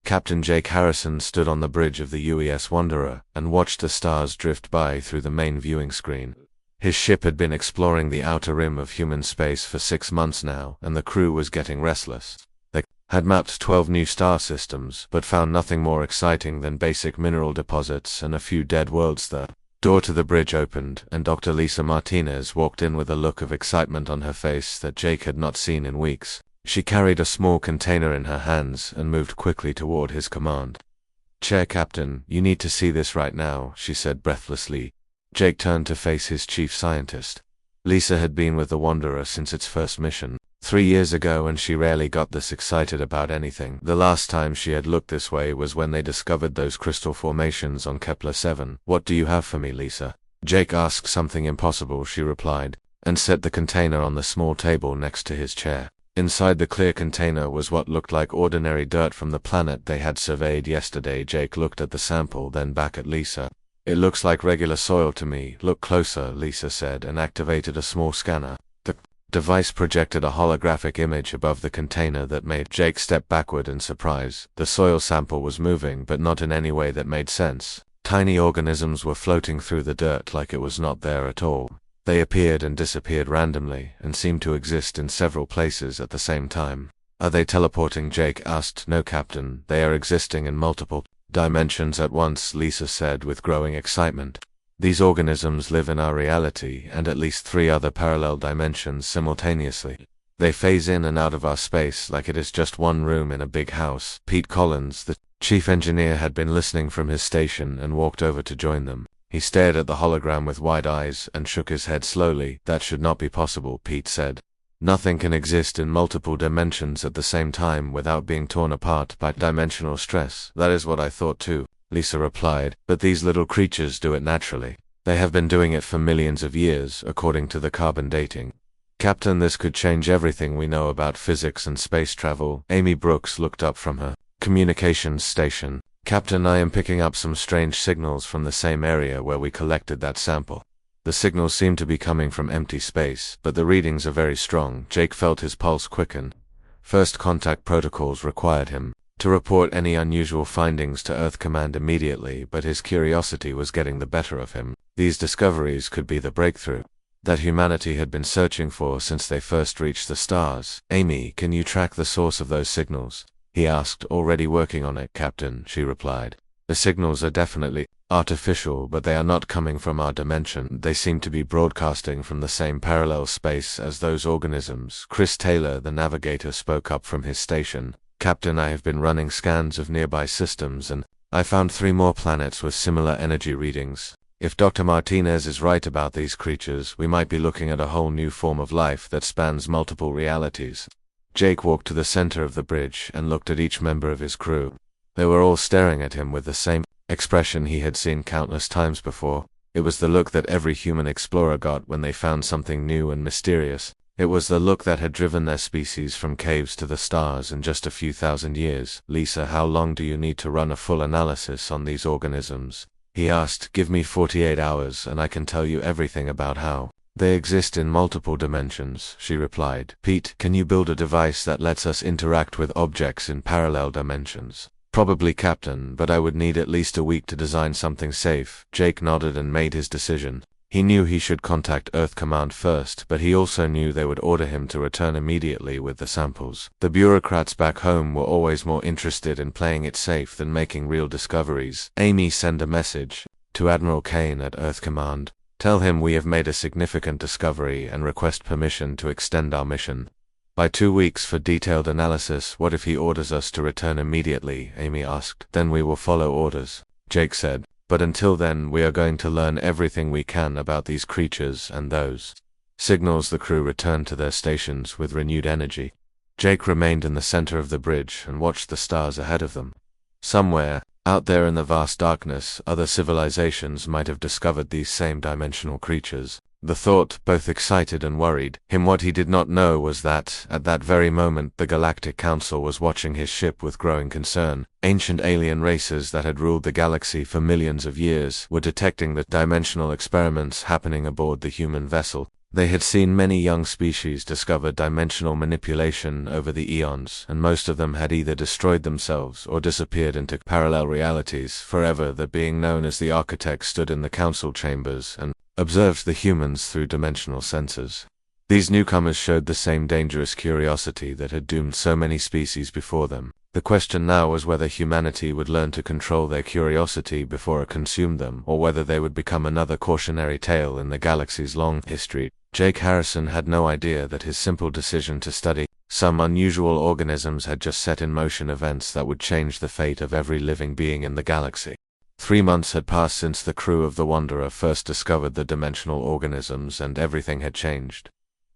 Captain Jake Harrison stood on the bridge of the UES Wanderer and watched the stars drift by through the main viewing screen. His ship had been exploring the outer rim of human space for 6 months now, and the crew was getting restless. They had mapped 12 new star systems, but found nothing more exciting than basic mineral deposits and a few dead worlds. The door to the bridge opened, and Dr. Lisa Martinez walked in with a look of excitement on her face that Jake had not seen in weeks. She carried a small container in her hands and moved quickly toward his command. "Chair Captain, you need to see this right now," she said breathlessly. Jake turned to face his chief scientist. Lisa had been with the Wanderer since its first mission, 3 years ago, and she rarely got this excited about anything. The last time she had looked this way was when they discovered those crystal formations on Kepler 7. "What do you have for me, Lisa?" Jake asked. "Something impossible," she replied, and set the container on the small table next to his chair. Inside the clear container was what looked like ordinary dirt from the planet they had surveyed yesterday. Jake looked at the sample, then back at Lisa. "It looks like regular soil to me." "Look closer," Lisa said, and activated a small scanner. The device projected a holographic image above the container that made Jake step backward in surprise. The soil sample was moving, but not in any way that made sense. Tiny organisms were floating through the dirt like it was not there at all. They appeared and disappeared randomly, and seemed to exist in several places at the same time. "Are they teleporting?" Jake asked. "No, Captain. They are existing in multiple dimensions at once," Lisa said with growing excitement. "These organisms live in our reality and at least 3 other parallel dimensions simultaneously. They phase in and out of our space like it is just one room in a big house." Pete Collins, the chief engineer, had been listening from his station and walked over to join them. He stared at the hologram with wide eyes and shook his head slowly. "That should not be possible," Pete said. "Nothing can exist in multiple dimensions at the same time without being torn apart by dimensional stress." "That is what I thought too," Lisa replied, "but these little creatures do it naturally. They have been doing it for millions of years, according to the carbon dating." "Captain, this could change everything we know about physics and space travel." Amy Brooks looked up from her communications station. "Captain, I am picking up some strange signals from the same area where we collected that sample. The signals seem to be coming from empty space, but the readings are very strong." Jake felt his pulse quicken. First contact protocols required him to report any unusual findings to Earth Command immediately, but his curiosity was getting the better of him. These discoveries could be the breakthrough that humanity had been searching for since they first reached the stars. "Amy, can you track the source of those signals?" he asked. "Already working on it, Captain," she replied. "The signals are definitely artificial, but they are not coming from our dimension. They seem to be broadcasting from the same parallel space as those organisms." Chris Taylor, the navigator, spoke up from his station. "Captain, I have been running scans of nearby systems, and I found 3 more planets with similar energy readings. If Dr. Martinez is right about these creatures, we might be looking at a whole new form of life that spans multiple realities." Jake walked to the center of the bridge and looked at each member of his crew. They were all staring at him with the same expression he had seen countless times before. It was the look that every human explorer got when they found something new and mysterious. It was the look that had driven their species from caves to the stars in just a few thousand years. "Lisa, how long do you need to run a full analysis on these organisms?" he asked. "Give me 48 hours and I can tell you everything about how they exist in multiple dimensions," she replied. "Pete, can you build a device that lets us interact with objects in parallel dimensions?" "Probably, Captain, but I would need at least a week to design something safe." Jake nodded and made his decision. He knew he should contact Earth Command first, but he also knew they would order him to return immediately with the samples. The bureaucrats back home were always more interested in playing it safe than making real discoveries. "Amy, send a message to Admiral Kane at Earth Command. Tell him we have made a significant discovery and request permission to extend our mission by 2 weeks for detailed analysis." "What if he orders us to return immediately?" Amy asked. "Then we will follow orders," Jake said. "But until then, we are going to learn everything we can about these creatures and those signals." The crew returned to their stations with renewed energy. Jake remained in the center of the bridge and watched the stars ahead of them. Somewhere out there in the vast darkness, other civilizations might have discovered these same dimensional creatures. The thought both excited and worried him. What he did not know was that, at that very moment, the Galactic Council was watching his ship with growing concern. Ancient alien races that had ruled the galaxy for millions of years were detecting the dimensional experiments happening aboard the human vessel. They had seen many young species discover dimensional manipulation over the eons, and most of them had either destroyed themselves or disappeared into parallel realities forever. The being known as the Architect stood in the council chambers and observed the humans through dimensional sensors. These newcomers showed the same dangerous curiosity that had doomed so many species before them. The question now was whether humanity would learn to control their curiosity before it consumed them, or whether they would become another cautionary tale in the galaxy's long history. Jake Harrison had no idea that his simple decision to study some unusual organisms had just set in motion events that would change the fate of every living being in the galaxy. 3 months had passed since the crew of the Wanderer first discovered the dimensional organisms, and everything had changed.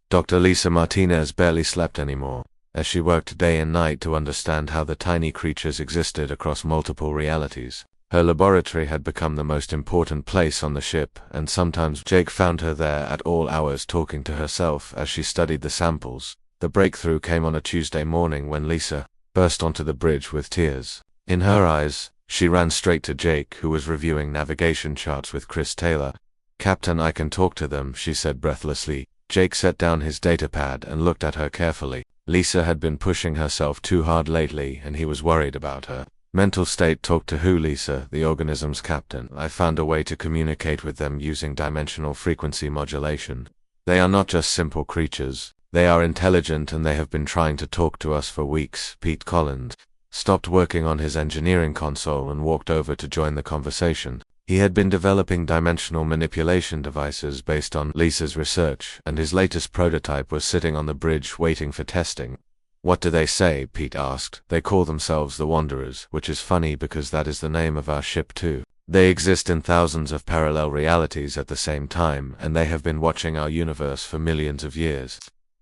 Dr. Lisa Martinez barely slept anymore, as she worked day and night to understand how the tiny creatures existed across multiple realities. Her laboratory had become the most important place on the ship, and sometimes Jake found her there at all hours talking to herself as she studied the samples. The breakthrough came on a Tuesday morning when Lisa burst onto the bridge with tears in her eyes. She ran straight to Jake, who was reviewing navigation charts with Chris Taylor. "Captain, I can talk to them," she said breathlessly. Jake set down his datapad and looked at her carefully. Lisa had been pushing herself too hard lately, and he was worried about her mental state. "Talk to who, Lisa?" "The organisms, Captain. I found a way to communicate with them using dimensional frequency modulation. They are not just simple creatures. They are intelligent, and they have been trying to talk to us for weeks." Pete Collins stopped working on his engineering console and walked over to join the conversation. He had been developing dimensional manipulation devices based on Lisa's research, and his latest prototype was sitting on the bridge waiting for testing. "What do they say?" Pete asked. "They call themselves the Wanderers, which is funny because that is the name of our ship too. They exist in thousands of parallel realities at the same time, and they have been watching our universe for millions of years."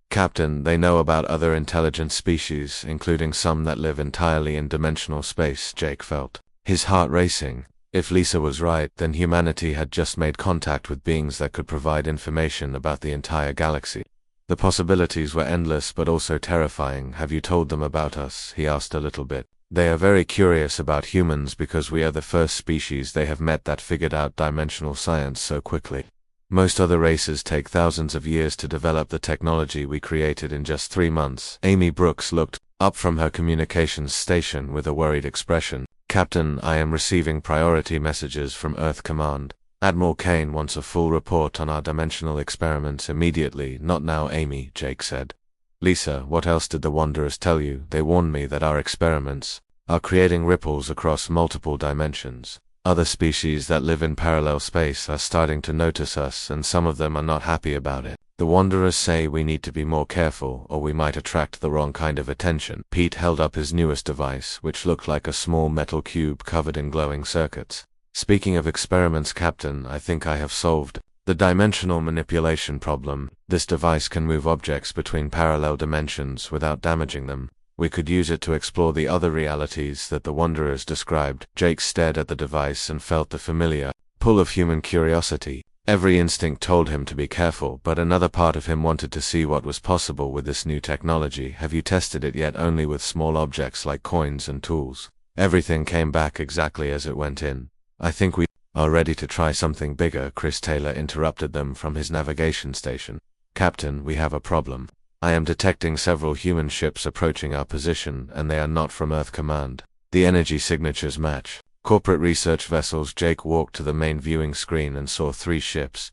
"Captain, they know about other intelligent species, including some that live entirely in dimensional space." Jake felt his heart racing. If Lisa was right, then humanity had just made contact with beings that could provide information about the entire galaxy. The possibilities were endless but also terrifying. "Have you told them about us?" he asked a little bit. "They are very curious about humans because we are the first species they have met that figured out dimensional science so quickly. Most other races take thousands of years to develop the technology we created in just 3 months. Amy Brooks looked up from her communications station with a worried expression. "Captain, I am receiving priority messages from Earth Command. Admiral Kane wants a full report on our dimensional experiments immediately." "Not now, Amy," Jake said. "Lisa, what else did the Wanderers tell you?" "They warned me that our experiments are creating ripples across multiple dimensions. Other species that live in parallel space are starting to notice us, and some of them are not happy about it. The Wanderers say we need to be more careful, or we might attract the wrong kind of attention." Pete held up his newest device, which looked like a small metal cube covered in glowing circuits. "Speaking of experiments, Captain, I think I have solved the dimensional manipulation problem. This device can move objects between parallel dimensions without damaging them. We could use it to explore the other realities that the Wanderers described." Jake stared at the device and felt the familiar pull of human curiosity. Every instinct told him to be careful, but another part of him wanted to see what was possible with this new technology. "Have you tested it yet?" "Only with small objects like coins and tools. Everything came back exactly as it went in. I think we are ready to try something bigger." Chris Taylor interrupted them from his navigation station. "Captain, we have a problem. I am detecting several human ships approaching our position, and they are not from Earth Command. The energy signatures match corporate research vessels." Jake walked to the main viewing screen and saw 3 ships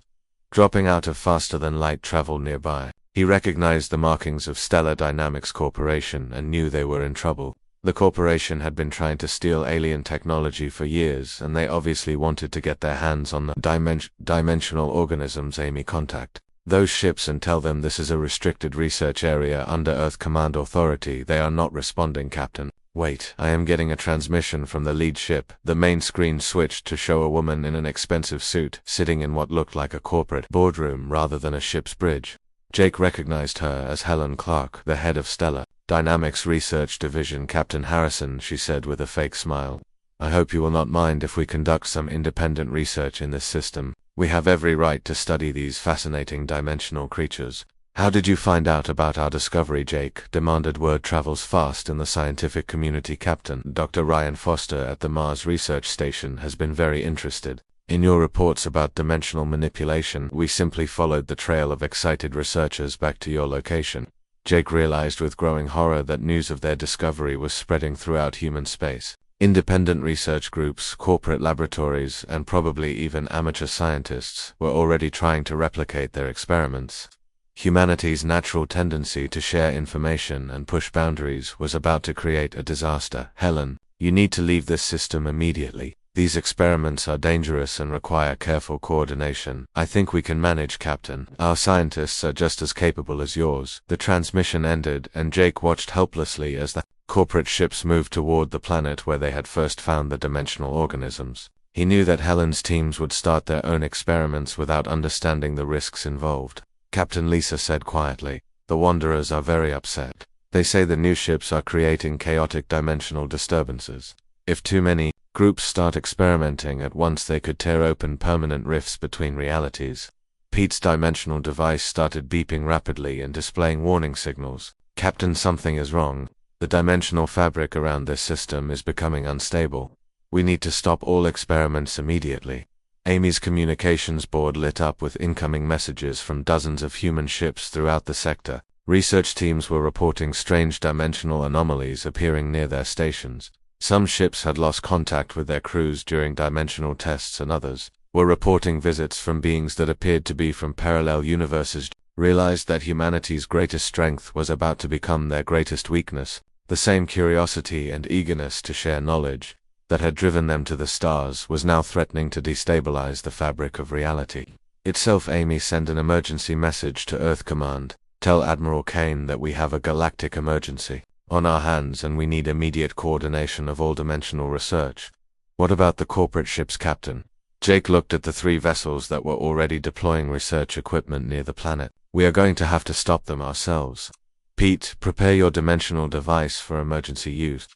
dropping out of faster-than-light travel nearby. He recognized the markings of Stellar Dynamics Corporation and knew they were in trouble. The corporation had been trying to steal alien technology for years, and they obviously wanted to get their hands on the dimensional organisms. "Amy, contact those ships and tell them this is a restricted research area under Earth Command authority." "They are not responding, Captain." "Wait, I am getting a transmission from the lead ship." The main screen switched to show a woman in an expensive suit, sitting in what looked like a corporate boardroom rather than a ship's bridge. Jake recognized her as Helen Clark, the head of Stellar Dynamics Research Division. "Captain Harrison," she said with a fake smile. "I hope you will not mind if we conduct some independent research in this system. We have every right to study these fascinating dimensional creatures." "How did you find out about our discovery?" Jake demanded. "Word travels fast in the scientific community, Captain. Dr. Ryan Foster at the Mars Research Station has been very interested. In your reports about dimensional manipulation, we simply followed the trail of excited researchers back to your location. Jake realized with growing horror that news of their discovery was spreading throughout human space. Independent research groups, corporate laboratories, and probably even amateur scientists were already trying to replicate their experiments. Humanity's natural tendency to share information and push boundaries was about to create a disaster. Helen, you need to leave this system immediately. These experiments are dangerous and require careful coordination. I think we can manage, Captain. Our scientists are just as capable as yours. The transmission ended, and Jake watched helplessly as the corporate ships moved toward the planet where they had first found the dimensional organisms. He knew that Helen's teams would start their own experiments without understanding the risks involved. Captain Lisa said quietly, "The Wanderers are very upset. They say the new ships are creating chaotic dimensional disturbances. If too many groups start experimenting at once, they could tear open permanent rifts between realities." Pete's dimensional device started beeping rapidly and displaying warning signals. "Captain, something is wrong. The dimensional fabric around this system is becoming unstable. We need to stop all experiments immediately." Amy's communications board lit up with incoming messages from dozens of human ships throughout the sector. Research teams were reporting strange dimensional anomalies appearing near their stations. Some ships had lost contact with their crews during dimensional tests, and others were reporting visits from beings that appeared to be from parallel universes. Realized that humanity's greatest strength was about to become their greatest weakness. The same curiosity and eagerness to share knowledge that had driven them to the stars was now threatening to destabilize the fabric of reality itself. Amy sent an emergency message to Earth Command. "Tell Admiral Kane that we have a galactic emergency on our hands and we need immediate coordination of all dimensional research." "What about the corporate ships, Captain?" Jake looked at the 3 vessels that were already deploying research equipment near the planet. "We are going to have to stop them ourselves. Pete, prepare your dimensional device for emergency use.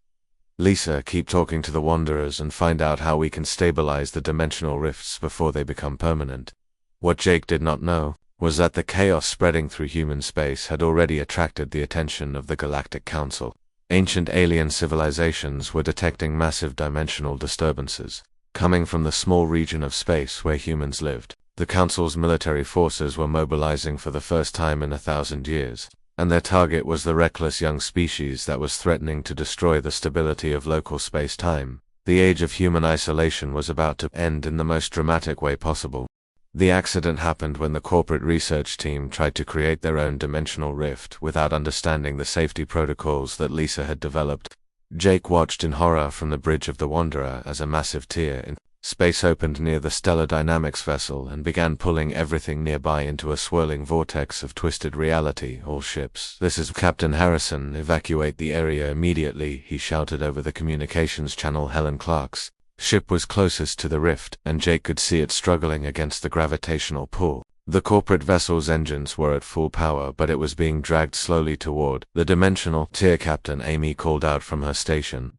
Lisa, keep talking to the Wanderers and find out how we can stabilize the dimensional rifts before they become permanent." What Jake did not know was that the chaos spreading through human space had already attracted the attention of the Galactic Council. Ancient alien civilizations were detecting massive dimensional disturbances coming from the small region of space where humans lived. The Council's military forces were mobilizing for the first time in 1,000 years, and their target was the reckless young species that was threatening to destroy the stability of local space-time. The age of human isolation was about to end in the most dramatic way possible. The accident happened when the corporate research team tried to create their own dimensional rift without understanding the safety protocols that Lisa had developed. Jake watched in horror from the bridge of the Wanderer as a massive tear in space opened near the Stellar Dynamics vessel and began pulling everything nearby into a swirling vortex of twisted reality. "All ships, this is Captain Harrison. Evacuate the area immediately," he shouted over the communications channel. Helen Clark's ship was closest to the rift, and Jake could see it struggling against the gravitational pull. The corporate vessel's engines were at full power, but it was being dragged slowly toward the dimensional tier. "Captain," Amy called out from her station.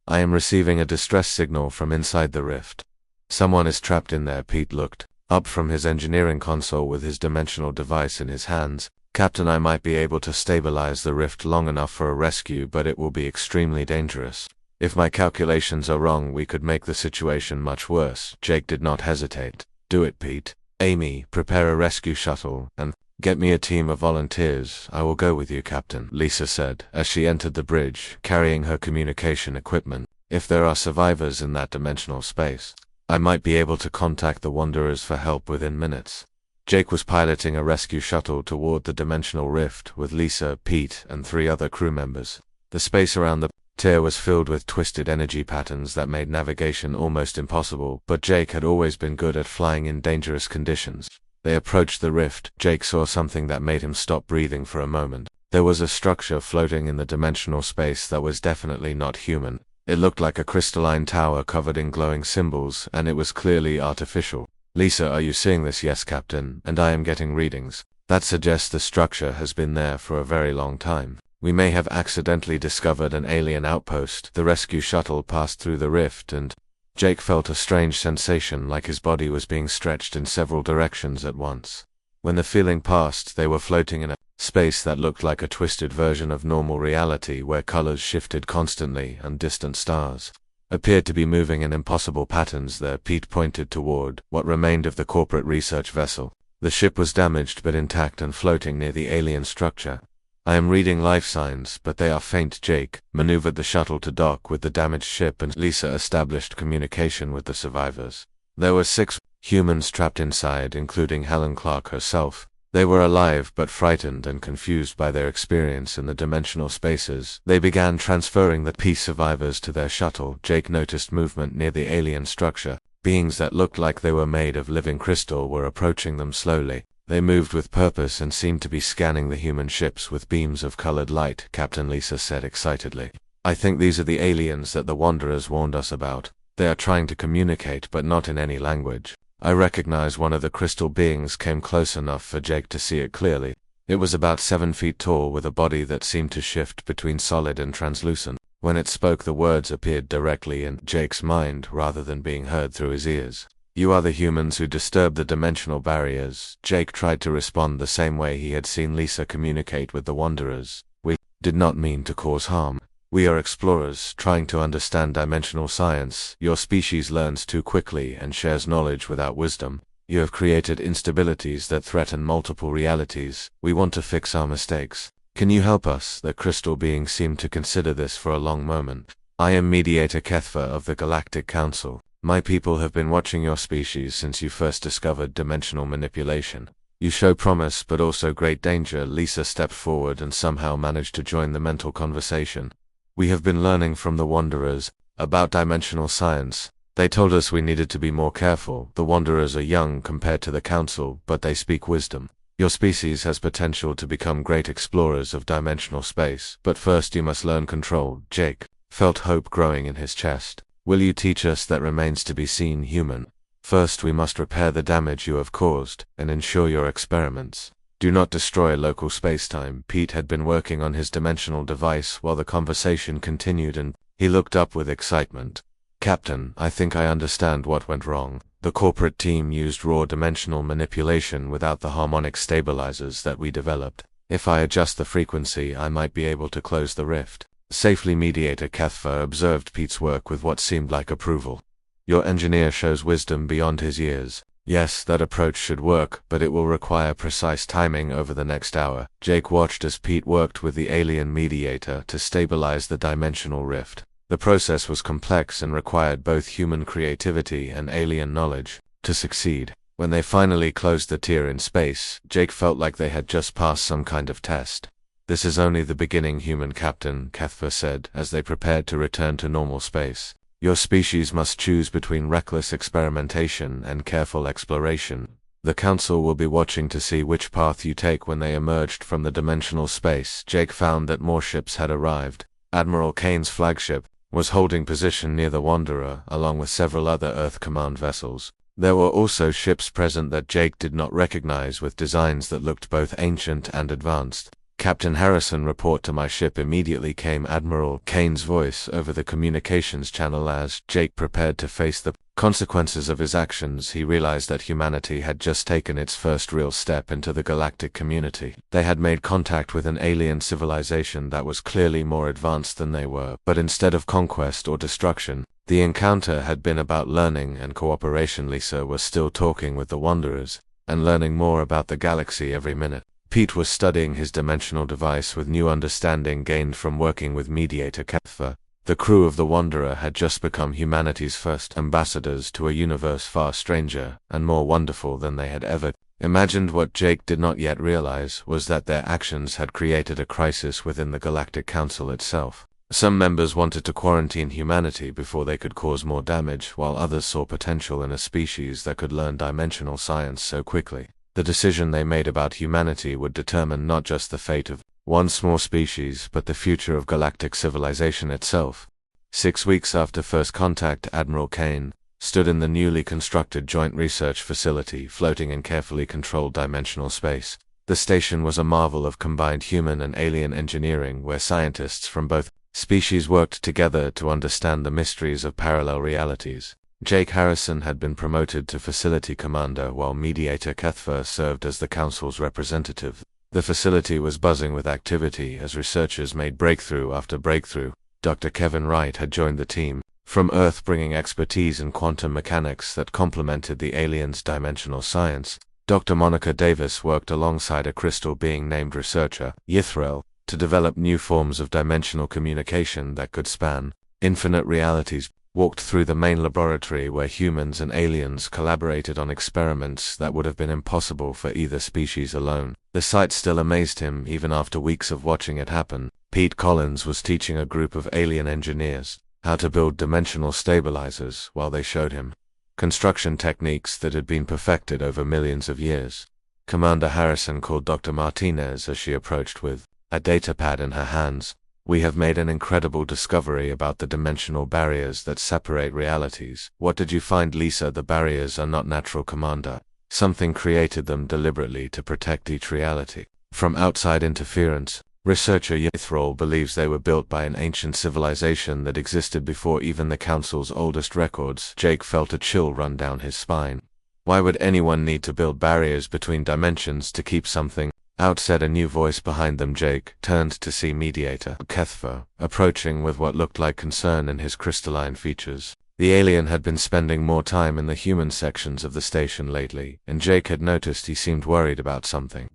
"I am receiving a distress signal from inside the rift. Someone is trapped in there." Pete looked up from his engineering console with his dimensional device in his hands. "Captain, I might be able to stabilize the rift long enough for a rescue, but it will be extremely dangerous. If my calculations are wrong, we could make the situation much worse." Jake did not hesitate. "Do it, Pete." "Amy, prepare a rescue shuttle, and get me a team of volunteers." "I will go with you, Captain," Lisa said, as she entered the bridge, carrying her communication equipment. "If there are survivors in that dimensional space, I might be able to contact the Wanderers for help within minutes." Jake was piloting a rescue shuttle toward the dimensional rift with Lisa, Pete, and 3 other crew members. The space around the tier was filled with twisted energy patterns that made navigation almost impossible, but Jake had always been good at flying in dangerous conditions. They approached the rift. Jake saw something that made him stop breathing for a moment. There was a structure floating in the dimensional space that was definitely not human. It looked like a crystalline tower covered in glowing symbols, and it was clearly artificial. "Lisa, are you seeing this?" "Yes, Captain, and I am getting readings. That suggests the structure has been there for a very long time. We may have accidentally discovered an alien outpost." The rescue shuttle passed through the rift, and Jake felt a strange sensation like his body was being stretched in several directions at once. When the feeling passed, they were floating in a space that looked like a twisted version of normal reality where colors shifted constantly and distant stars appeared to be moving in impossible patterns there. Pete pointed toward what remained of the corporate research vessel. The ship was damaged but intact and floating near the alien structure. I am reading life signs, but they are faint. Jake maneuvered the shuttle to dock with the damaged ship, and Lisa established communication with the survivors. There were 6 humans trapped inside, including Helen Clark herself. They were alive but frightened and confused by their experience in the dimensional spaces. They began transferring the peace survivors to their shuttle. Jake noticed movement near the alien structure. Beings that looked like they were made of living crystal were approaching them slowly. They moved with purpose and seemed to be scanning the human ships with beams of colored light, Captain Lisa said excitedly. I think these are the aliens that the Wanderers warned us about. They are trying to communicate, but not in any language. I recognize one of the crystal beings came close enough for Jake to see it clearly. It was about 7 feet tall with a body that seemed to shift between solid and translucent. When it spoke, the words appeared directly in Jake's mind rather than being heard through his ears. You are the humans who disturbed the dimensional barriers. Jake tried to respond the same way he had seen Lisa communicate with the Wanderers. We did not mean to cause harm. We are explorers, trying to understand dimensional science. Your species learns too quickly and shares knowledge without wisdom. You have created instabilities that threaten multiple realities. We want to fix our mistakes. Can you help us? The crystal being seemed to consider this for a long moment. I am Mediator Kethfa of the Galactic Council. My people have been watching your species since you first discovered dimensional manipulation. You show promise but also great danger. Lisa stepped forward and somehow managed to join the mental conversation. We have been learning from the Wanderers about dimensional science. They told us we needed to be more careful. The Wanderers are young compared to the Council, but they speak wisdom. Your species has potential to become great explorers of dimensional space, but first you must learn control. Jake felt hope growing in his chest. Will you teach us? That remains to be seen, human. First we must repair the damage you have caused, and ensure your experiments do not destroy local spacetime. Pete had been working on his dimensional device while the conversation continued, and he looked up with excitement. Captain, I think I understand what went wrong. The corporate team used raw dimensional manipulation without the harmonic stabilizers that we developed. If I adjust the frequency, I might be able to close the rift safely. Mediator Kethfa observed Pete's work with what seemed like approval. Your engineer shows wisdom beyond his years. Yes, that approach should work, but it will require precise timing over the next hour. Jake watched as Pete worked with the alien mediator to stabilize the dimensional rift. The process was complex and required both human creativity and alien knowledge to succeed. When they finally closed the tier in space, Jake felt like they had just passed some kind of test. This is only the beginning, human captain, Kethfa said, as they prepared to return to normal space. Your species must choose between reckless experimentation and careful exploration. The Council will be watching to see which path you take. When they emerged from the dimensional space, Jake found that more ships had arrived. Admiral Kane's flagship was holding position near the Wanderer, along with several other Earth Command vessels. There were also ships present that Jake did not recognize, with designs that looked both ancient and advanced. Captain Harrison, report to my ship immediately, came Admiral Kane's voice over the communications channel. As Jake prepared to face the consequences of his actions, he realized that humanity had just taken its first real step into the galactic community. They had made contact with an alien civilization that was clearly more advanced than they were, but instead of conquest or destruction, the encounter had been about learning and cooperation. Lisa was still talking with the Wanderers and learning more about the galaxy every minute. Pete was studying his dimensional device with new understanding gained from working with Mediator Kethfa. The crew of the Wanderer had just become humanity's first ambassadors to a universe far stranger and more wonderful than they had ever imagined. What Jake did not yet realize was that their actions had created a crisis within the Galactic Council itself. Some members wanted to quarantine humanity before they could cause more damage, while others saw potential in a species that could learn dimensional science so quickly. The decision they made about humanity would determine not just the fate of one small species, but the future of galactic civilization itself. 6 weeks after first contact, Admiral Kane stood in the newly constructed joint research facility, floating in carefully controlled dimensional space. The station was a marvel of combined human and alien engineering, where scientists from both species worked together to understand the mysteries of parallel realities. Jake Harrison had been promoted to facility commander, while Mediator Kethfa served as the Council's representative. The facility was buzzing with activity as researchers made breakthrough after breakthrough. Dr. Kevin Wright had joined the team, from Earth bringing expertise in quantum mechanics that complemented the aliens' dimensional science. Dr. Monica Davis worked alongside a crystal being named researcher, Yithrel, to develop new forms of dimensional communication that could span infinite realities. Walked through the main laboratory where humans and aliens collaborated on experiments that would have been impossible for either species alone. The sight still amazed him even after weeks of watching it happen. Pete Collins was teaching a group of alien engineers how to build dimensional stabilizers while they showed him construction techniques that had been perfected over millions of years. Commander Harrison called Dr. Martinez as she approached with a datapad in her hands. "We have made an incredible discovery about the dimensional barriers that separate realities." "What did you find, Lisa?" "The barriers are not natural, Commander. Something created them deliberately to protect each reality from outside interference." Researcher Yithrol believes they were built by an ancient civilization that existed before even the Council's oldest records. Jake felt a chill run down his spine. Why would anyone need to build barriers between dimensions to keep something out? Said a new voice behind them. Jake turned to see Mediator Kethfer approaching with what looked like concern in his crystalline features. The alien had been spending more time in the human sections of the station lately, and Jake had noticed he seemed worried about something.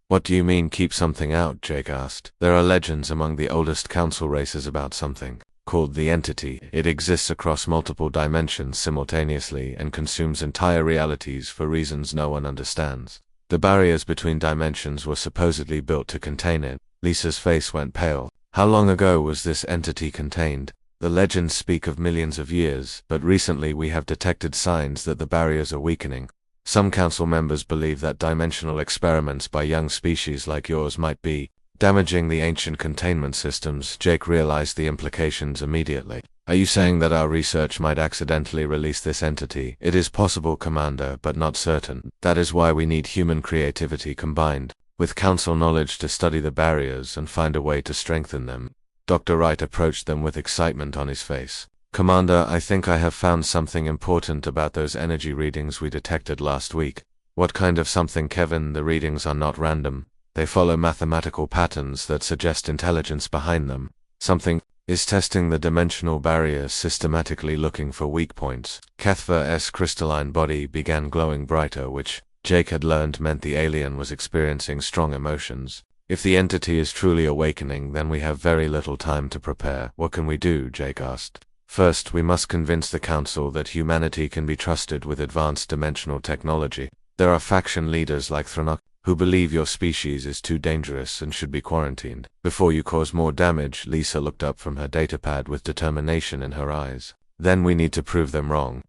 "What do you mean, keep something out?" Jake asked. "There are legends among the oldest council races about something called the Entity. It exists across multiple dimensions simultaneously and consumes entire realities for reasons no one understands. The barriers between dimensions were supposedly built to contain it." Lisa's face went pale. "How long ago was this entity contained?" "The legends speak of millions of years, but recently we have detected signs that the barriers are weakening. Some council members believe that dimensional experiments by young species like yours might be damaging the ancient containment systems." Jake realized the implications immediately. "Are you saying that our research might accidentally release this entity?" "It is possible, Commander, but not certain. That is why we need human creativity combined with council knowledge to study the barriers and find a way to strengthen them." Dr. Wright approached them with excitement on his face. "Commander, I think I have found something important about those energy readings we detected last week." "What kind of something, Kevin?" "The readings are not random. They follow mathematical patterns that suggest intelligence behind them. Something is testing the dimensional barrier, systematically looking for weak points." Kethfer's crystalline body began glowing brighter, which Jake had learned meant the alien was experiencing strong emotions. "If the entity is truly awakening, then we have very little time to prepare." "What can we do?" Jake asked. "First, we must convince the Council that humanity can be trusted with advanced dimensional technology. There are faction leaders like Thranok who believe your species is too dangerous and should be quarantined before you cause more damage." Lisa looked up from her datapad with determination in her eyes. "Then we need to prove them wrong."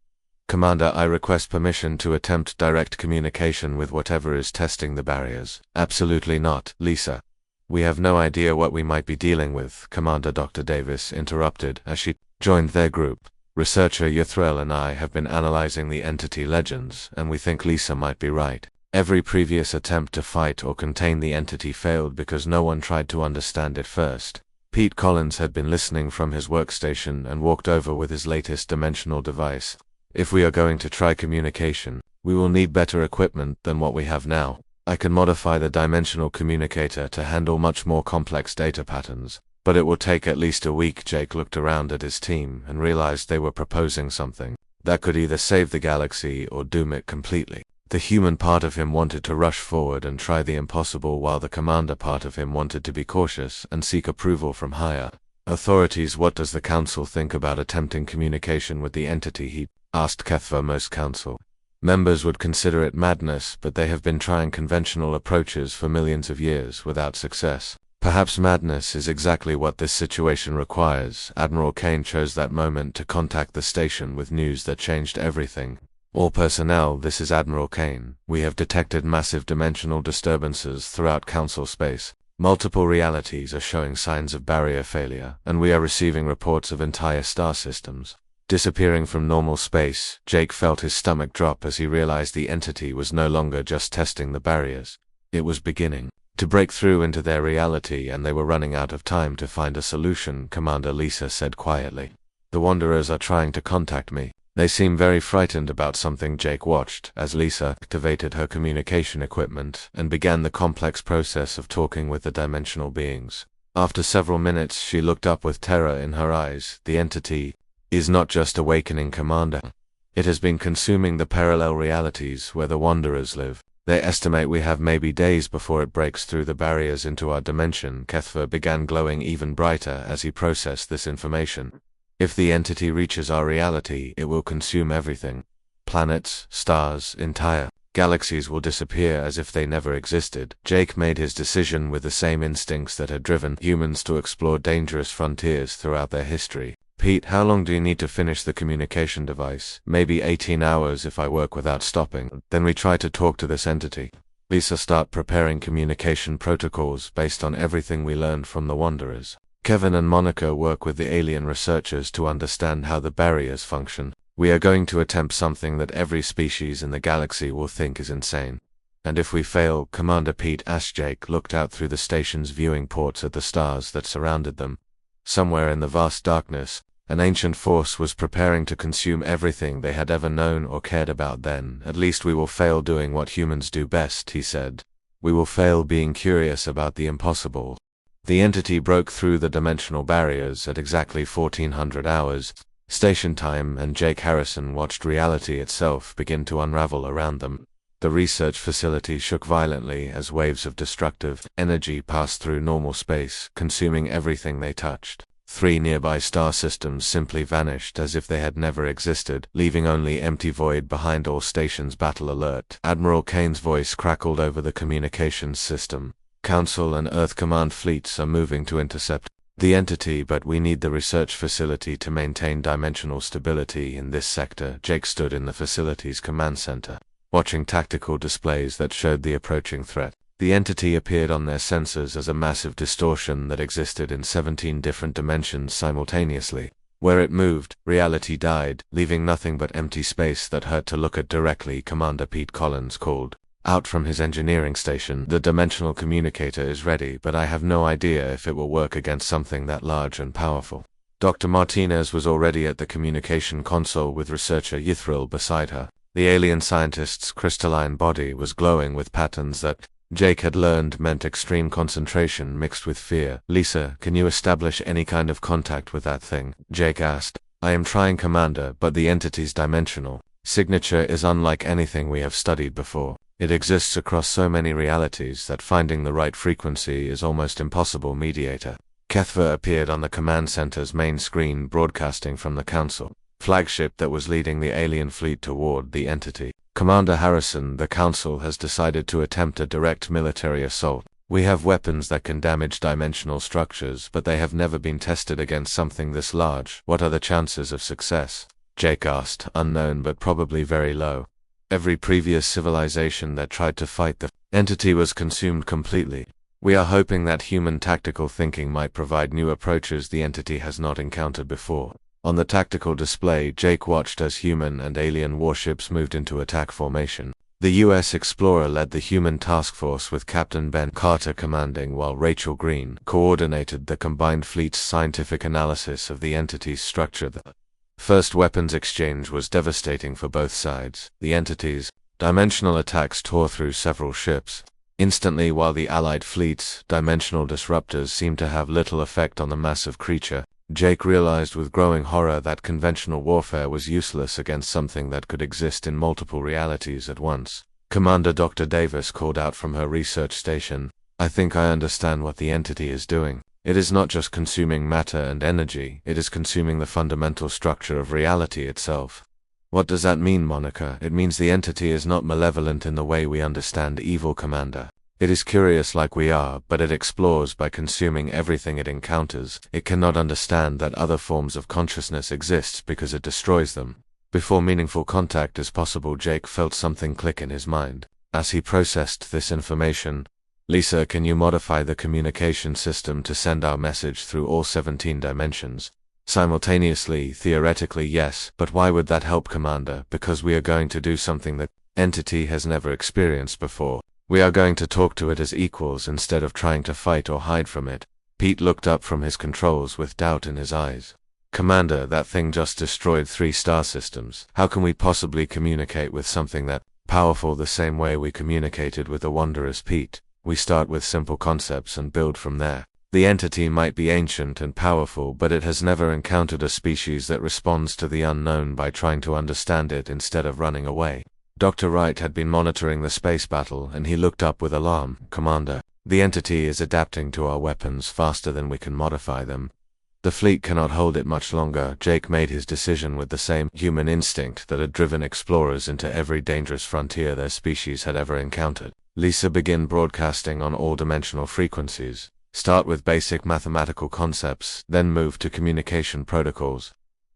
"Commander, I request permission to attempt direct communication with whatever is testing the barriers." "Absolutely not, Lisa. We have no idea what we might be dealing with," Commander Dr. Davis interrupted as she joined their group. "Researcher Yithrel and I have been analyzing the entity legends, and we think Lisa might be right. Every previous attempt to fight or contain the entity failed because no one tried to understand it first." Pete Collins had been listening from his workstation and walked over with his latest dimensional device. "If we are going to try communication, we will need better equipment than what we have now. I can modify the dimensional communicator to handle much more complex data patterns, but it will take at least a week." Jake looked around at his team and realized they were proposing something that could either save the galaxy or doom it completely. The human part of him wanted to rush forward and try the impossible, while the commander part of him wanted to be cautious and seek approval from higher authorities. "What does the Council think about attempting communication with the entity?" he asked Kethfer. "Most Council members would consider it madness, but they have been trying conventional approaches for millions of years without success." "Perhaps madness is exactly what this situation requires." Admiral Kane chose that moment to contact the station with news that changed everything. "All personnel, this is Admiral Kane. We have detected massive dimensional disturbances throughout Council space. Multiple realities are showing signs of barrier failure, and we are receiving reports of entire star systems disappearing from normal space." Jake felt his stomach drop as he realized the entity was no longer just testing the barriers. It was beginning to break through into their reality, and they were running out of time to find a solution. "Commander," Lisa said quietly, "the Wanderers are trying to contact me. They seem very frightened about something." Jake watched as Lisa activated her communication equipment and began the complex process of talking with the dimensional beings. After several minutes, she looked up with terror in her eyes. The entity is not just awakening, Commander. It has been consuming the parallel realities where the Wanderers live. They estimate we have maybe days before it breaks through the barriers into our dimension. Kethva began glowing even brighter as he processed this information. If the entity reaches our reality, it will consume everything. Planets, stars, entire galaxies will disappear as if they never existed. Jake made his decision with the same instincts that had driven humans to explore dangerous frontiers throughout their history. Pete, how long do you need to finish the communication device? Maybe 18 hours if I work without stopping. Then we try to talk to this entity. Lisa, start preparing communication protocols based on everything we learned from the Wanderers. Kevin and Monica work with the alien researchers to understand how the barriers function. We are going to attempt something that every species in the galaxy will think is insane. And if we fail, Commander, Pete asked. Jake looked out through the station's viewing ports at the stars that surrounded them. Somewhere in the vast darkness, an ancient force was preparing to consume everything they had ever known or cared about. Then, at least we will fail doing what humans do best, he said. We will fail being curious about the impossible. The entity broke through the dimensional barriers at exactly 1400 hours, station time, and Jake Harrison watched reality itself begin to unravel around them. The research facility shook violently as waves of destructive energy passed through normal space, consuming everything they touched. 3 nearby star systems simply vanished as if they had never existed, leaving only empty void behind. All stations battle alert. Admiral Kane's voice crackled over the communications system. Council and Earth Command fleets are moving to intercept the entity, but we need the research facility to maintain dimensional stability in this sector. Jake stood in the facility's command center, watching tactical displays that showed the approaching threat. The entity appeared on their sensors as a massive distortion that existed in 17 different dimensions simultaneously. Where it moved, reality died, leaving nothing but empty space that hurt to look at directly. Commander Pete Collins called out from his engineering station. The dimensional communicator is ready, but I have no idea if it will work against something that large and powerful. Dr. Martinez was already at the communication console with researcher Yithril beside her. The alien scientist's crystalline body was glowing with patterns that Jake had learned meant extreme concentration mixed with fear. Lisa, can you establish any kind of contact with that thing? Jake asked. I am trying, Commander, but the entity's dimensional signature is unlike anything we have studied before. It exists across so many realities that finding the right frequency is almost impossible. Mediator Kethva appeared on the command center's main screen, broadcasting from the Council flagship that was leading the alien fleet toward the entity. Commander Harrison, the Council has decided to attempt a direct military assault. We have weapons that can damage dimensional structures, but they have never been tested against something this large. What are the chances of success? Jake asked. Unknown, but probably very low. Every previous civilization that tried to fight the entity was consumed completely. We are hoping that human tactical thinking might provide new approaches the entity has not encountered before. On the tactical display, Jake watched as human and alien warships moved into attack formation. The U.S. Explorer led the human task force with Captain Ben Carter commanding, while Rachel Green coordinated the combined fleet's scientific analysis of the entity's structure. The first weapons exchange was devastating for both sides. The entity's dimensional attacks tore through several ships instantly, while the Allied fleet's dimensional disruptors seemed to have little effect on the massive creature. Jake realized with growing horror that conventional warfare was useless against something that could exist in multiple realities at once. Commander Dr. Davis called out from her research station. I think I understand what the entity is doing. It is not just consuming matter and energy, it is consuming the fundamental structure of reality itself. What does that mean, Monica? It means the entity is not malevolent in the way we understand evil, Commander. It is curious like we are, but it explores by consuming everything it encounters. It cannot understand that other forms of consciousness exist because it destroys them. Before meaningful contact is possible, Jake felt something click in his mind. As he processed this information, Lisa, can you modify the communication system to send our message through all 17 dimensions? Simultaneously, theoretically, yes, but why would that help, Commander? Because we are going to do something that entity has never experienced before. We are going to talk to it as equals instead of trying to fight or hide from it. Pete looked up from his controls with doubt in his eyes. Commander, that thing just destroyed 3 star systems. How can we possibly communicate with something that powerful the same way we communicated with the Wanderers? Pete, we start with simple concepts and build from there. The entity might be ancient and powerful, but it has never encountered a species that responds to the unknown by trying to understand it instead of running away. Dr. Wright had been monitoring the space battle, and he looked up with alarm. "Commander, the entity is adapting to our weapons faster than we can modify them. The fleet cannot hold it much longer." Jake made his decision with the same human instinct that had driven explorers into every dangerous frontier their species had ever encountered. "Lisa, begin broadcasting on all dimensional frequencies. Start with basic mathematical concepts, then move to communication protocols.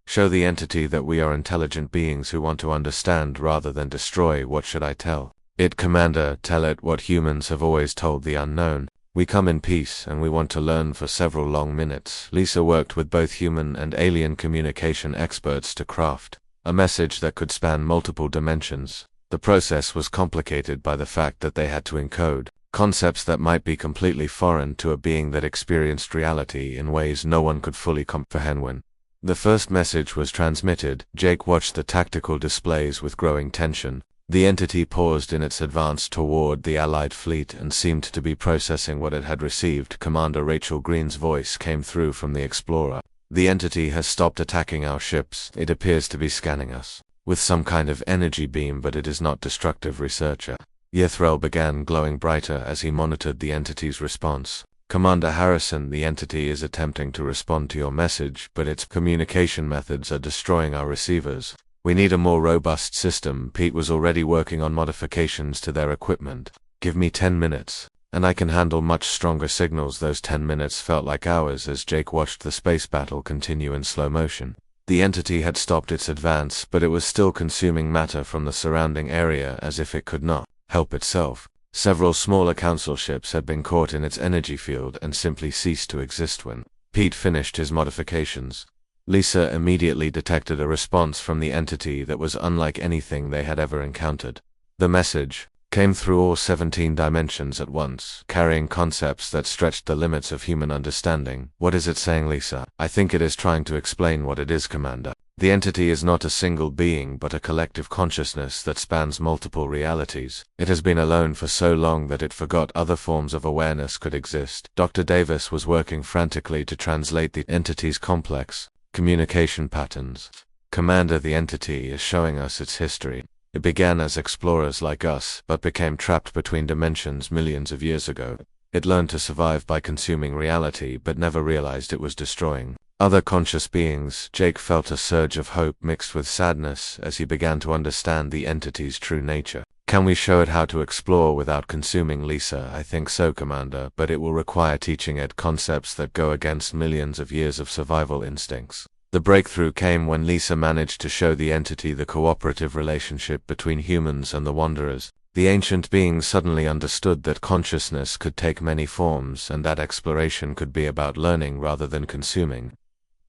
Show the entity that we are intelligent beings who want to understand rather than destroy." "What should I tell it, Commander?" "Tell it what humans have always told the unknown. We come in peace, and we want to learn for several long minutes." Lisa worked with both human and alien communication experts to craft a message that could span multiple dimensions. The process was complicated by the fact that they had to encode concepts that might be completely foreign to a being that experienced reality in ways no one could fully comprehend. When the first message was transmitted, Jake watched the tactical displays with growing tension. The entity paused in its advance toward the Allied fleet and seemed to be processing what it had received. Commander Rachel Green's voice came through from the Explorer. "The entity has stopped attacking our ships. It appears to be scanning us with some kind of energy beam, but it is not destructive, researcher." Yethrel began glowing brighter as he monitored the entity's response. "Commander Harrison, the entity is attempting to respond to your message, but its communication methods are destroying our receivers. We need a more robust system." Pete was already working on modifications to their equipment. "Give me 10 minutes, and I can handle much stronger signals." Those 10 minutes felt like hours as Jake watched the space battle continue in slow motion. The entity had stopped its advance, but it was still consuming matter from the surrounding area as if it could not help itself. Several smaller council ships had been caught in its energy field and simply ceased to exist when Pete finished his modifications. Lisa immediately detected a response from the entity that was unlike anything they had ever encountered. The message came through all 17 dimensions at once, carrying concepts that stretched the limits of human understanding. "What is it saying, Lisa?" "I think it is trying to explain what it is, Commander. The entity is not a single being but a collective consciousness that spans multiple realities. It has been alone for so long that it forgot other forms of awareness could exist." Dr. Davis was working frantically to translate the entity's complex communication patterns. "Commander, the entity is showing us its history. It began as explorers like us, but became trapped between dimensions millions of years ago. It learned to survive by consuming reality, but never realized it was destroying other conscious beings." Jake felt a surge of hope mixed with sadness as he began to understand the entity's true nature. "Can we show it how to explore without consuming?" "Lisa, I think so, Commander, but it will require teaching it concepts that go against millions of years of survival instincts." The breakthrough came when Lisa managed to show the entity the cooperative relationship between humans and the Wanderers. The ancient beings suddenly understood that consciousness could take many forms and that exploration could be about learning rather than consuming.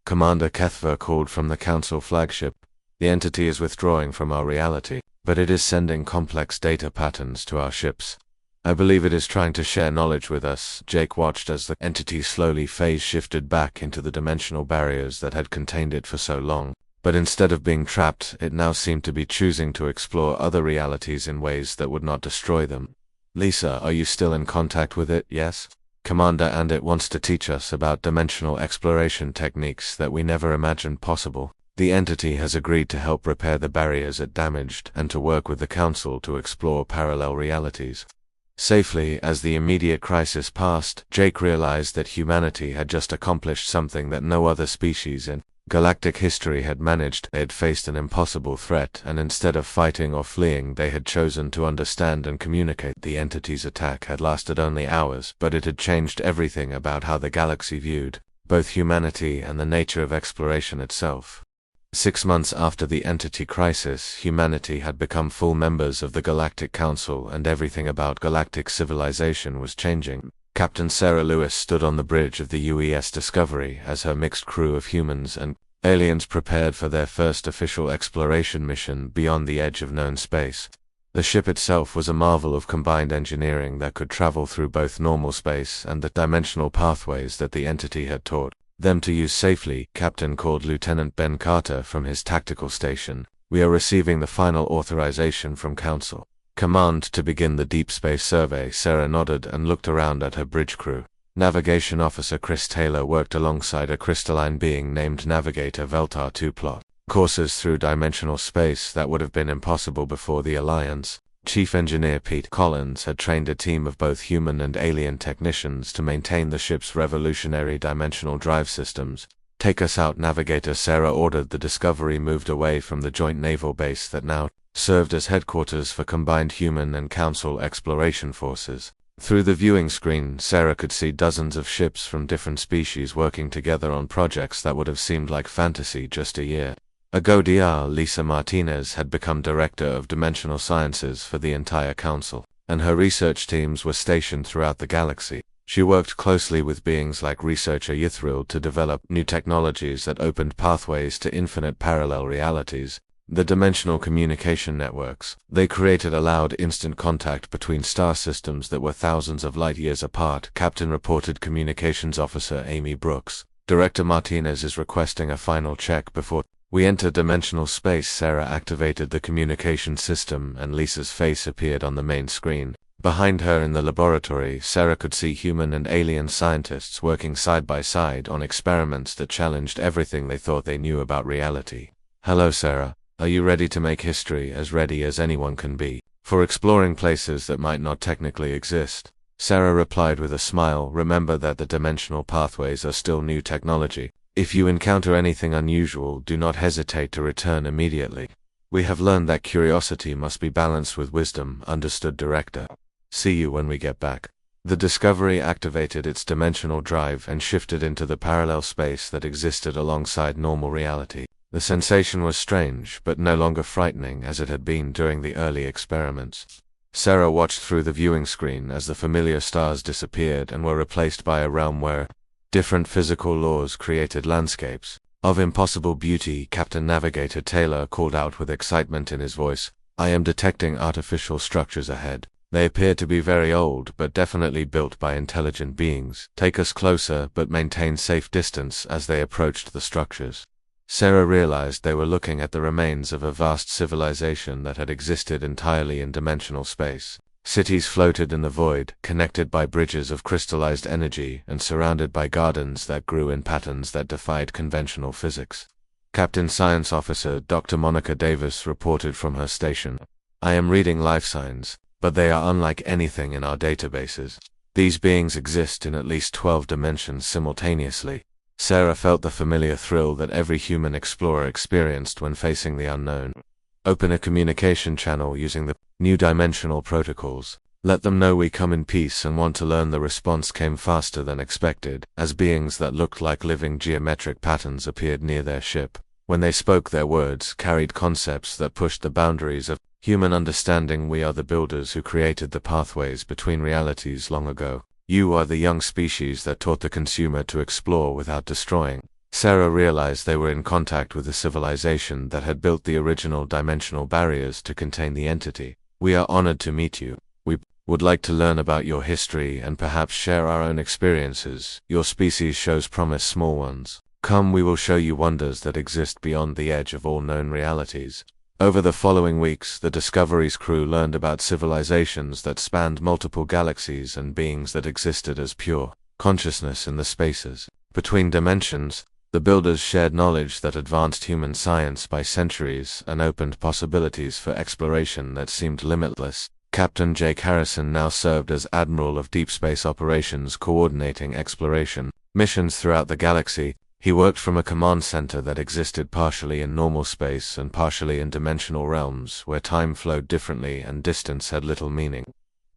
Commander Kethver called from the Council flagship. "The entity is withdrawing from our reality, but it is sending complex data patterns to our ships. I believe it is trying to share knowledge with us." Jake watched as the entity slowly phase-shifted back into the dimensional barriers that had contained it for so long. But instead of being trapped, it now seemed to be choosing to explore other realities in ways that would not destroy them. "Lisa, are you still in contact with it?" "Yes, Commander, and it wants to teach us about dimensional exploration techniques that we never imagined possible. The entity has agreed to help repair the barriers it damaged and to work with the Council to explore parallel realities." Safely, as the immediate crisis passed, Jake realized that humanity had just accomplished something that no other species in galactic history had managed. They had faced an impossible threat, and instead of fighting or fleeing, they had chosen to understand and communicate. The entity's attack had lasted only hours, but it had changed everything about how the galaxy viewed both humanity and the nature of exploration itself. 6 months after the entity crisis, humanity had become full members of the Galactic Council, and everything about galactic civilization was changing. Captain Sarah Lewis stood on the bridge of the UES Discovery as her mixed crew of humans and aliens prepared for their first official exploration mission beyond the edge of known space. The ship itself was a marvel of combined engineering that could travel through both normal space and the dimensional pathways that the entity had taught them to use safely. Captain called Lieutenant Ben Carter from his tactical station. "We are receiving the final authorization from Council Command to begin the deep space survey." Sarah nodded and looked around at her bridge crew. Navigation Officer Chris Taylor worked alongside a crystalline being named Navigator Veltar to plot courses through dimensional space that would have been impossible before the Alliance. Chief Engineer Pete Collins had trained a team of both human and alien technicians to maintain the ship's revolutionary dimensional drive systems. "Take us out, Navigator," Sarah ordered. The Discovery moved away from the joint naval base that now served as headquarters for combined human and Council exploration forces. Through the viewing screen, Sarah could see dozens of ships from different species working together on projects that would have seemed like fantasy just a year ago. Dr. Lisa Martinez had become Director of Dimensional Sciences for the entire Council, and her research teams were stationed throughout the galaxy. She worked closely with beings like researcher Yithril to develop new technologies that opened pathways to infinite parallel realities. The dimensional communication networks they created allowed instant contact between star systems that were thousands of light years apart. Captain reported Communications Officer Amy Brooks. "Director Martinez is requesting a final check before we enter dimensional space." Sarah activated the communication system and Lisa's face appeared on the main screen. Behind her in the laboratory, Sarah could see human and alien scientists working side by side on experiments that challenged everything they thought they knew about reality. "Hello, Sarah. Are you ready to make history? As ready as anyone can be, for exploring places that might not technically exist?" Sarah replied with a smile. "Remember that the dimensional pathways are still new technology. If you encounter anything unusual, do not hesitate to return immediately. We have learned that curiosity must be balanced with wisdom." "Understood, Director. See you when we get back." The Discovery activated its dimensional drive and shifted into the parallel space that existed alongside normal reality. The sensation was strange, but no longer frightening as it had been during the early experiments. Sarah watched through the viewing screen as the familiar stars disappeared and were replaced by a realm where different physical laws created landscapes of impossible beauty. Captain Navigator Taylor called out with excitement in his voice, "I am detecting artificial structures ahead. They appear to be very old, but definitely built by intelligent beings. Take us closer, but maintain safe distance." As they approached the structures, Sarah realized they were looking at the remains of a vast civilization that had existed entirely in dimensional space. Cities floated in the void, connected by bridges of crystallized energy and surrounded by gardens that grew in patterns that defied conventional physics. Captain Science Officer Dr. Monica Davis reported from her station, "I am reading life signs, but they are unlike anything in our databases. These beings exist in at least 12 dimensions simultaneously." Sarah felt the familiar thrill that every human explorer experienced when facing the unknown. "Open a communication channel using the new dimensional protocols. Let them know we come in peace and want to learn." The response came faster than expected, as beings that looked like living geometric patterns appeared near their ship. When they spoke, their words carried concepts that pushed the boundaries of human understanding. "We are the builders who created the pathways between realities long ago. You are the young species that taught the consumer to explore without destroying." Sarah realized they were in contact with the civilization that had built the original dimensional barriers to contain the entity. "We are honored to meet you. We would like to learn about your history and perhaps share our own experiences. Your species shows promise, small ones. Come, we will show you wonders that exist beyond the edge of all known realities." Over the following weeks, the Discovery's crew learned about civilizations that spanned multiple galaxies and beings that existed as pure consciousness in the spaces between dimensions. The builders shared knowledge that advanced human science by centuries and opened possibilities for exploration that seemed limitless. Captain Jake Harrison now served as Admiral of Deep Space Operations, coordinating exploration missions throughout the galaxy. He worked from a command center that existed partially in normal space and partially in dimensional realms where time flowed differently and distance had little meaning.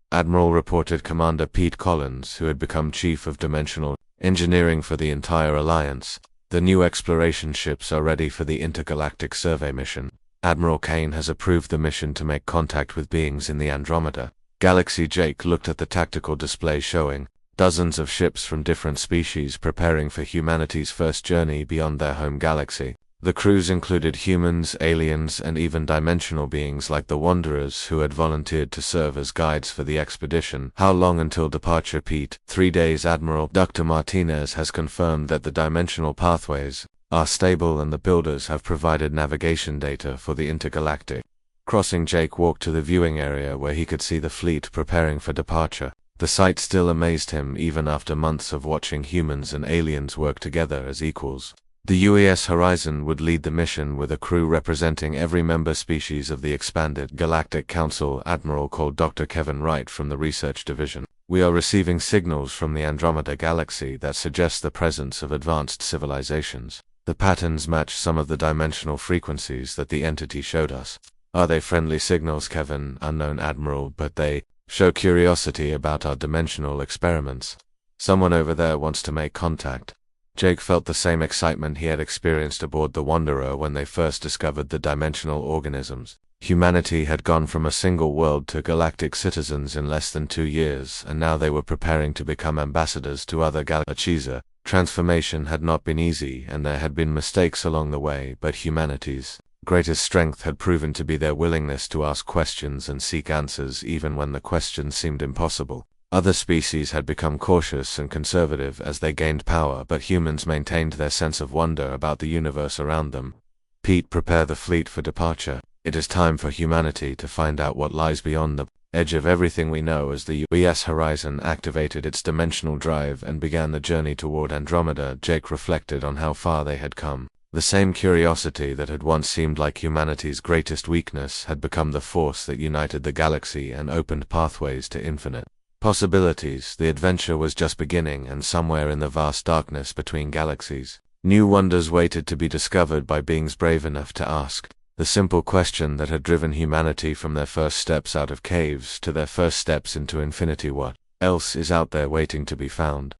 Admiral reported Commander Pete Collins, who had become Chief of Dimensional Engineering for the entire Alliance. "The new exploration ships are ready for the intergalactic survey mission. Admiral Kane has approved the mission to make contact with beings in the Andromeda Galaxy." Jake looked at the tactical display showing dozens of ships from different species preparing for humanity's first journey beyond their home galaxy. The crews included humans, aliens, and even dimensional beings like the Wanderers who had volunteered to serve as guides for the expedition. "How long until departure, Pete?" 3 days, Admiral. Dr. Martinez has confirmed that the dimensional pathways are stable and the builders have provided navigation data for the intergalactic crossing. Jake walked to the viewing area where he could see the fleet preparing for departure. The sight still amazed him even after months of watching humans and aliens work together as equals. The UES Horizon would lead the mission with a crew representing every member species of the expanded Galactic Council, Admiral called Dr. Kevin Wright from the Research Division. We are receiving signals from the Andromeda Galaxy that suggest the presence of advanced civilizations. The patterns match some of the dimensional frequencies that the entity showed us. Are they friendly signals, Kevin, unknown Admiral, but they show curiosity about our dimensional experiments. Someone over there wants to make contact. Jake felt the same excitement he had experienced aboard the Wanderer when they first discovered the dimensional organisms. Humanity had gone from a single world to galactic citizens in less than 2 years, and now they were preparing to become ambassadors to other galaxies. Transformation had not been easy, and there had been mistakes along the way, but humanity's greatest strength had proven to be their willingness to ask questions and seek answers even when the questions seemed impossible. Other species had become cautious and conservative as they gained power, but humans maintained their sense of wonder about the universe around them. Pete, prepare the fleet for departure. It is time for humanity to find out what lies beyond the edge of everything we know. As the UES Horizon activated its dimensional drive and began the journey toward Andromeda, Jake reflected on how far they had come. The same curiosity that had once seemed like humanity's greatest weakness had become the force that united the galaxy and opened pathways to infinite possibilities. The adventure was just beginning, and somewhere in the vast darkness between galaxies, new wonders waited to be discovered by beings brave enough to ask the simple question that had driven humanity from their first steps out of caves to their first steps into infinity: what else is out there waiting to be found?